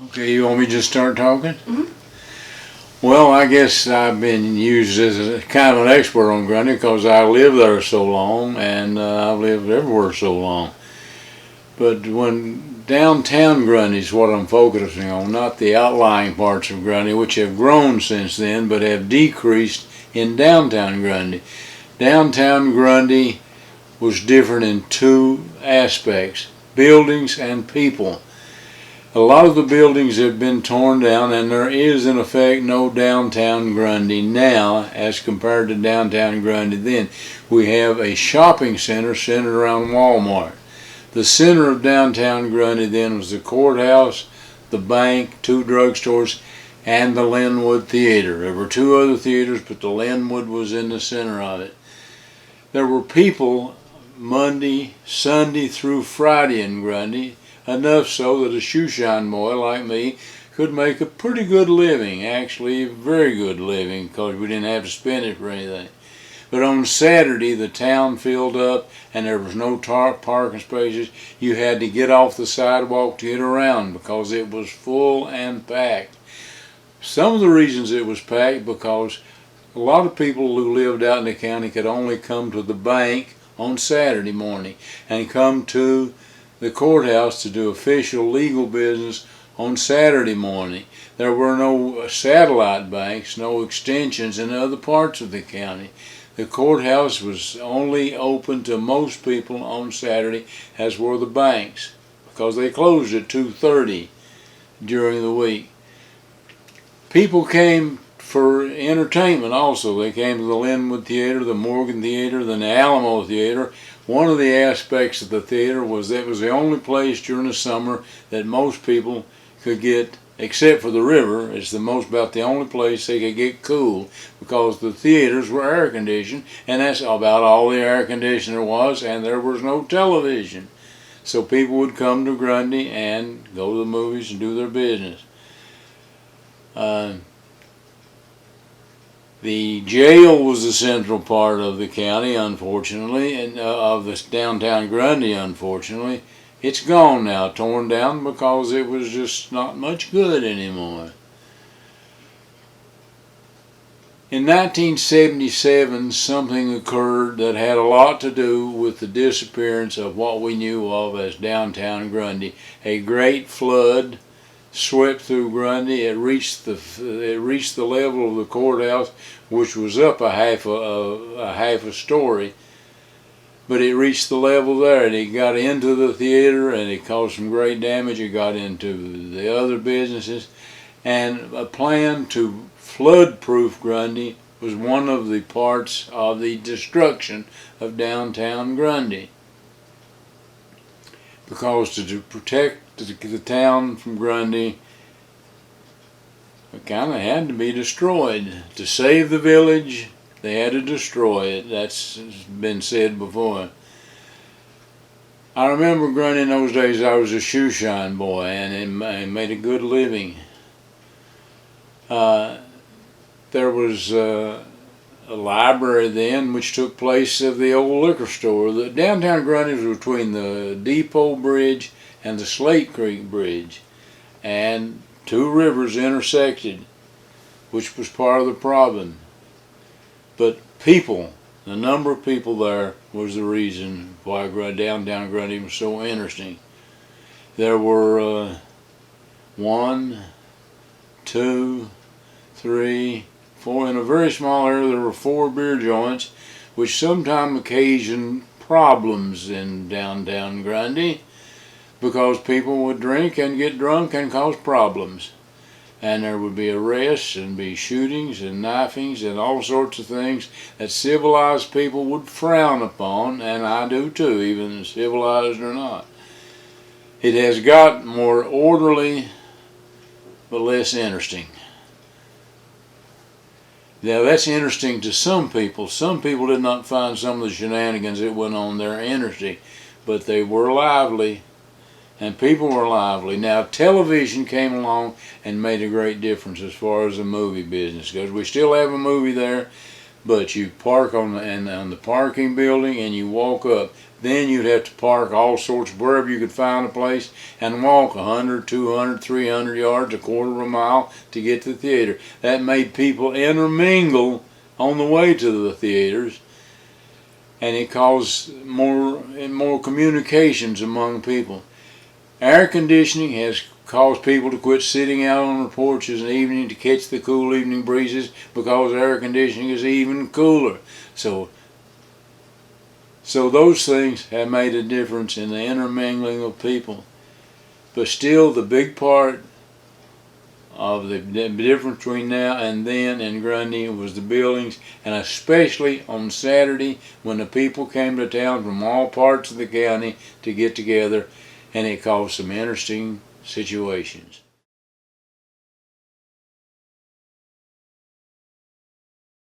Okay, you want me to just start talking? Mm-hmm. Well, I guess I've been used as a kind of an expert on Grundy because I lived there so long and I've lived everywhere so long. But when downtown Grundy is what I'm focusing on, not the outlying parts of Grundy, which have grown since then but have decreased in downtown Grundy. Downtown Grundy was different in two aspects: buildings and people. A lot of the buildings have been torn down, and there is in effect no downtown Grundy now as compared to downtown Grundy then. We have a shopping center centered around Walmart. The center of downtown Grundy then was the courthouse, the bank, two drugstores, and the Linwood Theater. There were two other theaters, but the Linwood was in the center of it. There were people Monday, Sunday through Friday in Grundy, enough so that a shoeshine boy like me could make a pretty good living, actually a very good living, because we didn't have to spend it for anything. But on Saturday the town filled up and there was no parking spaces. You had to get off the sidewalk to get around because it was full and packed. Some of the reasons it was packed because a lot of people who lived out in the county could only come to the bank on Saturday morning and come to the courthouse to do official legal business on Saturday morning. There were no satellite banks, no extensions in other parts of the county. The courthouse was only open to most people on Saturday, as were the banks, because they closed at 2:30 during the week. People came for entertainment also. They came to the Linwood Theater, the Morgan Theater, the Alamo Theater. One of the aspects of the theater was that it was the only place during the summer that most people could get, except for the river, it's about the only place they could get cool because the theaters were air conditioned, and that's about all the air conditioning there was, and there was no television. So people would come to Grundy and go to the movies and do their business. The jail was the central part of the county, unfortunately, and of the downtown Grundy, unfortunately. It's gone now, torn down because it was just not much good anymore. In 1977, something occurred that had a lot to do with the disappearance of what we knew of as downtown Grundy. A great flood swept through Grundy. It reached the level of the courthouse, which was up a half a story, but it reached the level there, and it got into the theater, and it caused some great damage. It got into the other businesses, and a plan to flood-proof Grundy was one of the parts of the destruction of downtown Grundy, because to protect the town from Grundy, it kind of had to be destroyed. To save the village, they had to destroy it. That's been said before. I remember Grundy in those days. I was a shoeshine boy and made a good living. There was a library then, which took place of the old liquor store. The downtown Grundy was between the Depot Bridge and the Slate Creek Bridge, and two rivers intersected, which was part of the problem. But people, the number of people there was the reason why downtown Grundy was so interesting. There were 1, 2, 3, 4, in a very small area there were 4 beer joints, which sometimes occasioned problems in downtown Grundy, because people would drink and get drunk and cause problems. And there would be arrests and be shootings and knifings and all sorts of things that civilized people would frown upon, and I do too, even civilized or not. It has got more orderly but less interesting. Now that's interesting to some people. Some people did not find some of the shenanigans that went on there interesting, but they were lively. And people were lively. Now, television came along and made a great difference as far as the movie business goes. We still have a movie there. but you park on the parking building and you walk up. Then you'd have to park all sorts wherever you could find a place and walk 100, 200, 300 yards, a quarter of a mile to get to the theater. That made people intermingle on the way to the theaters, and it caused more communications among people. Air conditioning has caused people to quit sitting out on the porches in the evening to catch the cool evening breezes, because air conditioning is even cooler. So those things have made a difference in the intermingling of people. But still, the big part of the difference between now and then in Grundy was the buildings, and especially on Saturday when the people came to town from all parts of the county to get together, and it caused some interesting situations.